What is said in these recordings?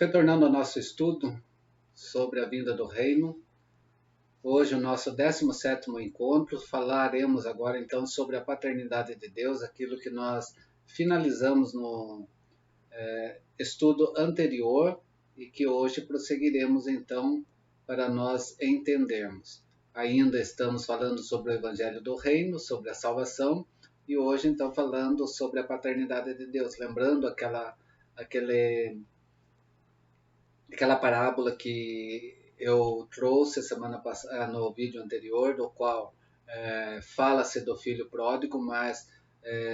Retornando ao nosso estudo sobre a vinda do reino, hoje o nosso 17º encontro, falaremos agora então sobre a paternidade de Deus, aquilo que nós finalizamos no estudo anterior e que hoje prosseguiremos então para nós entendermos. Ainda estamos falando sobre o Evangelho do Reino, sobre a salvação, e hoje então falando sobre a paternidade de Deus, lembrando aquela parábola que eu trouxe semana passada no vídeo anterior, do qual fala-se do filho pródigo, mas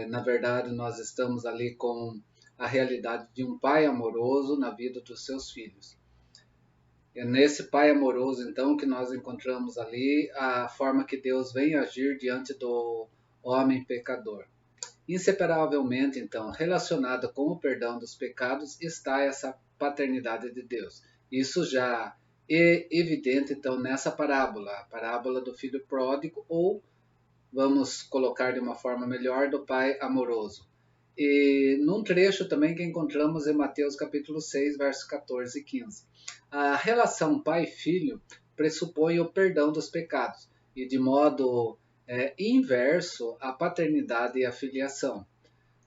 na verdade nós estamos ali com a realidade de um pai amoroso na vida dos seus filhos. É nesse pai amoroso, então, que nós encontramos ali a forma que Deus vem agir diante do homem pecador. Inseparavelmente, então, relacionada com o perdão dos pecados, está essa paternidade de Deus. Isso já é evidente, então, nessa parábola, a parábola do filho pródigo, ou, vamos colocar de uma forma melhor, do pai amoroso. E num trecho também que encontramos em Mateus capítulo 6, versos 14 e 15. A relação pai-filho pressupõe o perdão dos pecados, e de modo inverso a paternidade e a filiação.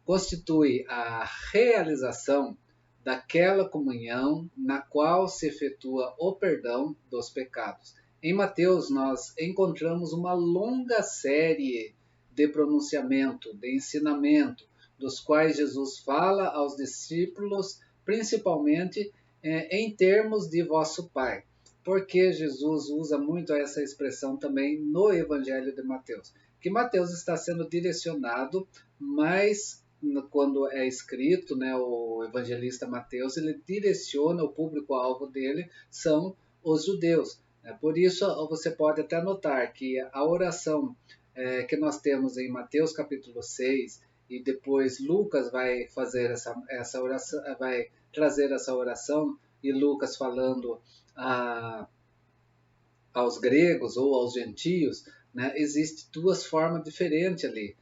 Constitui a realização daquela comunhão na qual se efetua o perdão dos pecados. Em Mateus nós encontramos uma longa série de pronunciamento, de ensinamento, dos quais Jesus fala aos discípulos, principalmente em termos de vosso Pai. Porque Jesus usa muito essa expressão também no Evangelho de Mateus. Que Mateus está sendo direcionado, mas quando é escrito, o evangelista Mateus, ele direciona o público-alvo dele, são os judeus. Por isso, você pode até notar que a oração que nós temos em Mateus capítulo 6, e depois Lucas vai fazer essa oração, vai trazer essa oração, e Lucas falando aos gregos ou aos gentios, existe duas formas diferentes ali.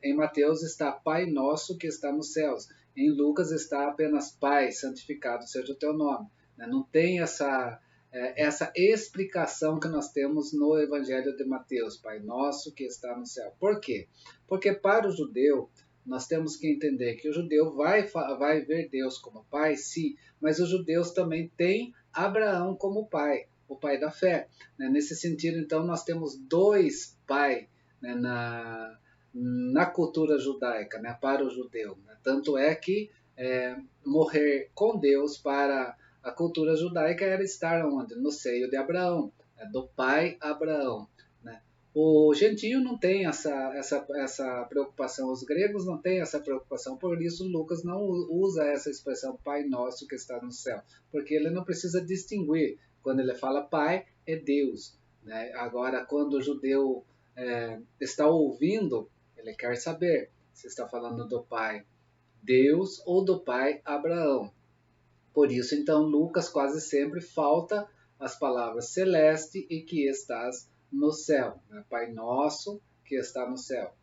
Em Mateus está Pai Nosso que está nos céus. Em Lucas está apenas Pai, santificado seja o teu nome. Não tem essa explicação que nós temos no Evangelho de Mateus, Pai Nosso que está no céu. Por quê? Porque para o judeu, nós temos que entender que o judeu vai ver Deus como Pai, sim, mas os judeus também têm Abraão como pai, o pai da fé. Nesse sentido, então, nós temos dois pais na cultura judaica, para o judeu. Tanto é que morrer com Deus para a cultura judaica era estar onde? No seio de Abraão, do pai Abraão. O gentio não tem essa preocupação, os gregos não têm essa preocupação, por isso Lucas não usa essa expressão Pai Nosso que está no céu, porque ele não precisa distinguir. Quando ele fala Pai, é Deus. Agora, quando o judeu está ouvindo, ele quer saber se está falando do Pai Deus ou do Pai Abraão. Por isso, então, Lucas quase sempre falta as palavras celeste e que estás no céu, Pai Nosso que está no céu.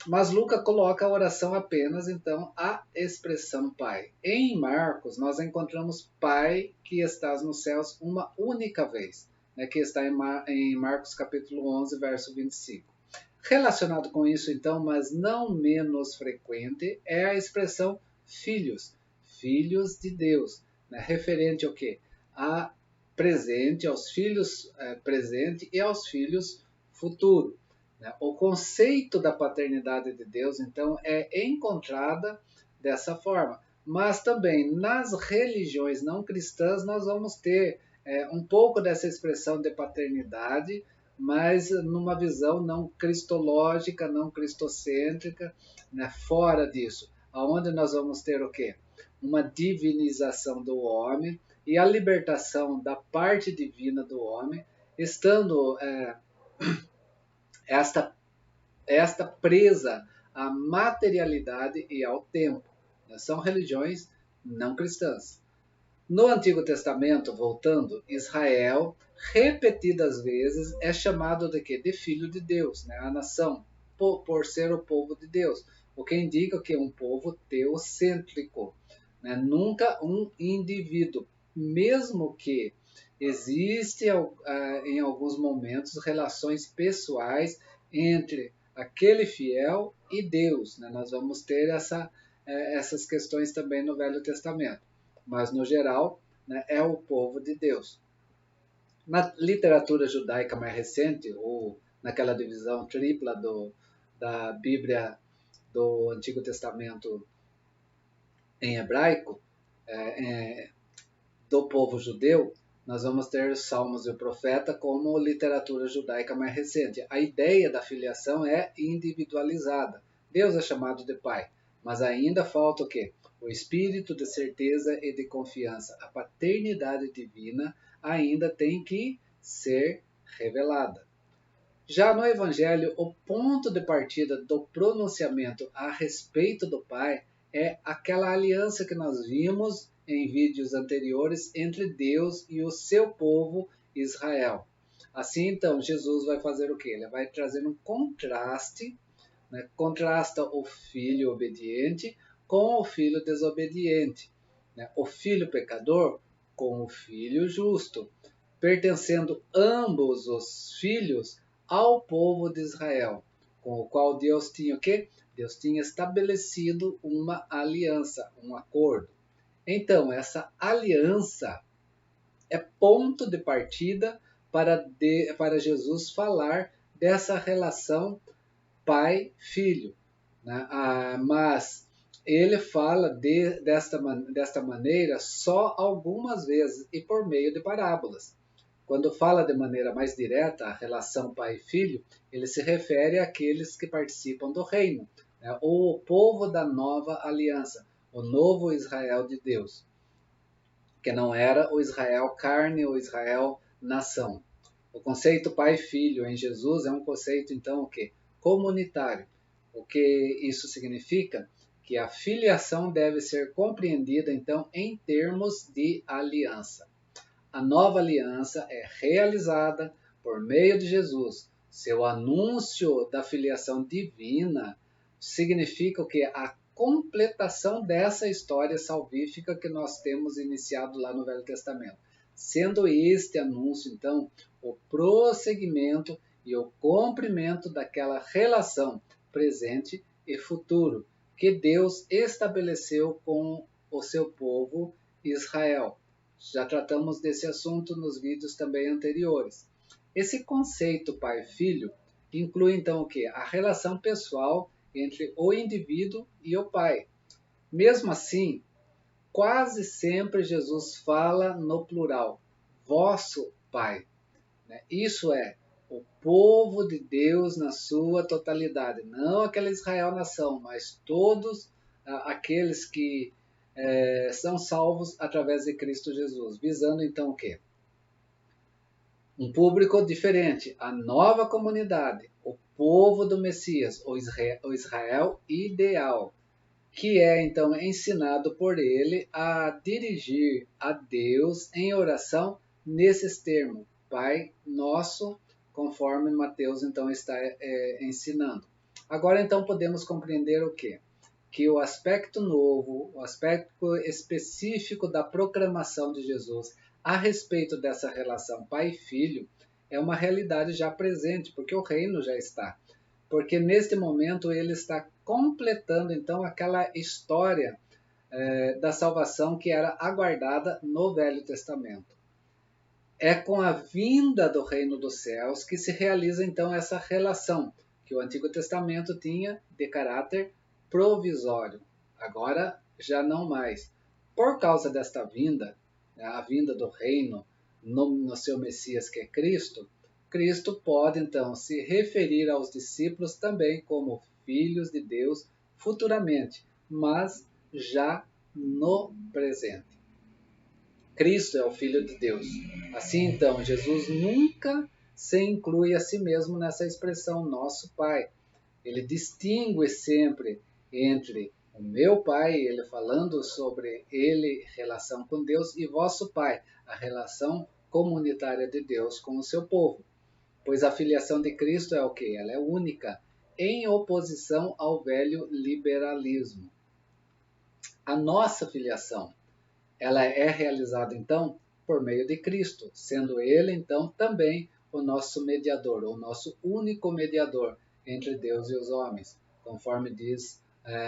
Mas Lucas coloca a oração apenas, então, a expressão Pai. Em Marcos, nós encontramos Pai que estás nos céus uma única vez, que está em Marcos capítulo 11, verso 25. Relacionado com isso, então, mas não menos frequente, é a expressão filhos, filhos de Deus, referente ao quê? A presente, aos filhos presente e aos filhos futuro. O conceito da paternidade de Deus, então, é encontrada dessa forma. Mas também nas religiões não cristãs nós vamos ter um pouco dessa expressão de paternidade, mas numa visão não cristológica, não cristocêntrica, fora disso. Aonde nós vamos ter o quê? Uma divinização do homem e a libertação da parte divina do homem, estando esta presa à materialidade e ao tempo. São religiões não cristãs. No Antigo Testamento, voltando, Israel, repetidas vezes, é chamado de quê? De filho de Deus, a nação, por ser o povo de Deus, o que indica que é um povo teocêntrico. né? Nunca um indivíduo, mesmo que existe em alguns momentos relações pessoais entre aquele fiel e Deus, né? Nós vamos ter essas questões também no Velho Testamento, mas no geral, né, é o povo de Deus. Na literatura judaica mais recente, ou naquela divisão tripla da Bíblia do Antigo Testamento em hebraico, do povo judeu, nós vamos ter os Salmos e o Profeta como literatura judaica mais recente. A ideia da filiação é individualizada. Deus é chamado de Pai, mas ainda falta o quê? O espírito de certeza e de confiança. A paternidade divina ainda tem que ser revelada. Já no Evangelho, o ponto de partida do pronunciamento a respeito do Pai é aquela aliança que nós vimos em vídeos anteriores entre Deus e o seu povo Israel. Assim, então, Jesus vai fazer o quê? Ele vai trazer um contraste, né? Contrasta o filho obediente com o filho desobediente, né? O filho pecador com o filho justo, pertencendo ambos os filhos ao povo de Israel, com o qual Deus tinha o quê? Deus tinha estabelecido uma aliança, um acordo. Então, essa aliança é ponto de partida para Jesus falar dessa relação pai-filho, né? Mas ele fala desta maneira só algumas vezes e por meio de parábolas. Quando fala de maneira mais direta a relação pai e filho, ele se refere àqueles que participam do reino, né? Ou o povo da nova aliança, o novo Israel de Deus, que não era o Israel carne ou Israel nação. O conceito pai e filho em Jesus é um conceito, então, o quê? Comunitário. O que isso significa? Que a filiação deve ser compreendida, então, em termos de aliança. A nova aliança é realizada por meio de Jesus. Seu anúncio da filiação divina significa o que? A completação dessa história salvífica que nós temos iniciado lá no Velho Testamento. Sendo este anúncio, então, o prosseguimento e o cumprimento daquela relação presente e futuro que Deus estabeleceu com o seu povo Israel. Já tratamos desse assunto nos vídeos também anteriores. Esse conceito pai-filho inclui então o que? A relação pessoal entre o indivíduo e o pai. Mesmo assim, quase sempre Jesus fala no plural, vosso pai. Isso é, o povo de Deus na sua totalidade, não aquela Israel nação, mas todos aqueles que são salvos através de Cristo Jesus, visando então o quê? Um público diferente, a nova comunidade, o povo do Messias, o Israel ideal, que é então ensinado por ele a dirigir a Deus em oração nesses termos, Pai Nosso, conforme Mateus então está ensinando. Agora então podemos compreender o quê? Que o aspecto novo, o aspecto específico da proclamação de Jesus a respeito dessa relação pai e filho é uma realidade já presente, porque o reino já está. Porque neste momento ele está completando então aquela história da salvação que era aguardada no Velho Testamento. É com a vinda do reino dos céus que se realiza então essa relação que o Antigo Testamento tinha de caráter provisório. Agora já não mais. Por causa desta vinda, a vinda do reino no seu Messias que é Cristo, Cristo pode então se referir aos discípulos também como filhos de Deus futuramente, mas já no presente. Cristo é o Filho de Deus. Assim, então, Jesus nunca se inclui a si mesmo nessa expressão nosso Pai. Ele distingue sempre entre o meu Pai, ele falando sobre ele, relação com Deus, e vosso Pai, a relação comunitária de Deus com o seu povo. Pois a filiação de Cristo é o quê? Ela é única, em oposição ao velho liberalismo. A nossa filiação, ela é realizada então por meio de Cristo, sendo Ele então também o nosso mediador, o nosso único mediador entre Deus e os homens, conforme diz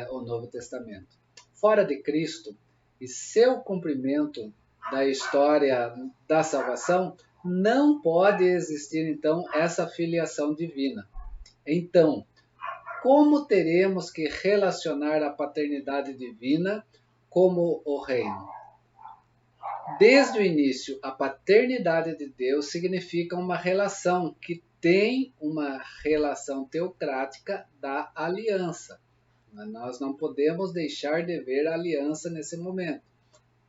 o Novo Testamento. Fora de Cristo e seu cumprimento da história da salvação, não pode existir então essa filiação divina. Então, como teremos que relacionar a paternidade divina como o reino? Desde o início, a paternidade de Deus significa uma relação que tem uma relação teocrática da aliança. Nós não podemos deixar de ver a aliança nesse momento.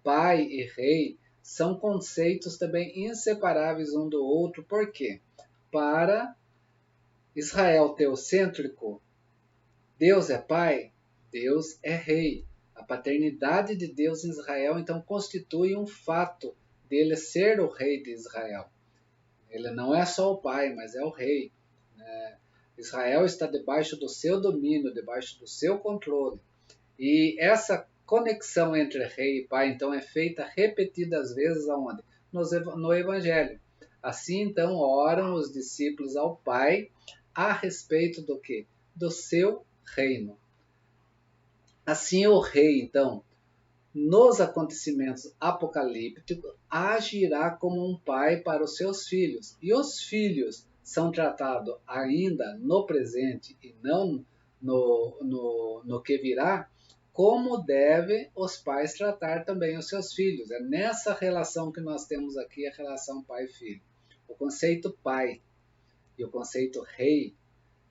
Pai e rei são conceitos também inseparáveis um do outro. Por quê? Para Israel teocêntrico, Deus é pai, Deus é rei. A paternidade de Deus em Israel, então, constitui um fato dele ser o rei de Israel. Ele não é só o pai, mas é o rei. Israel está debaixo do seu domínio, debaixo do seu controle. E essa conexão entre rei e pai, então, é feita repetidas vezes aonde? No Evangelho. Assim, então, oram os discípulos ao Pai a respeito do quê? Do seu reino. Assim, o rei, então, nos acontecimentos apocalípticos, agirá como um pai para os seus filhos. E os filhos são tratados ainda no presente e não no que virá, como devem os pais tratar também os seus filhos. É nessa relação que nós temos aqui a relação pai-filho. O conceito pai e o conceito rei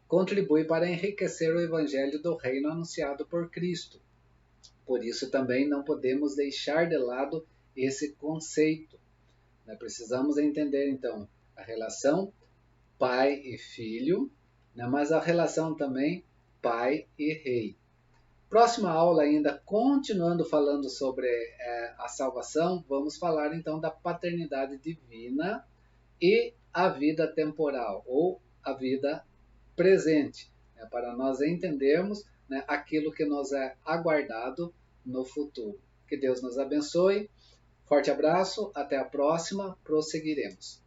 contribui para enriquecer o evangelho do reino anunciado por Cristo. Por isso também não podemos deixar de lado esse conceito. Precisamos entender então a relação pai e filho, mas a relação também pai e rei. Próxima aula ainda, continuando falando sobre a salvação, vamos falar então da paternidade divina e a vida temporal, ou a vida presente, para nós entendermos aquilo que nos é aguardado no futuro. Que Deus nos abençoe. Forte abraço, até a próxima, prosseguiremos.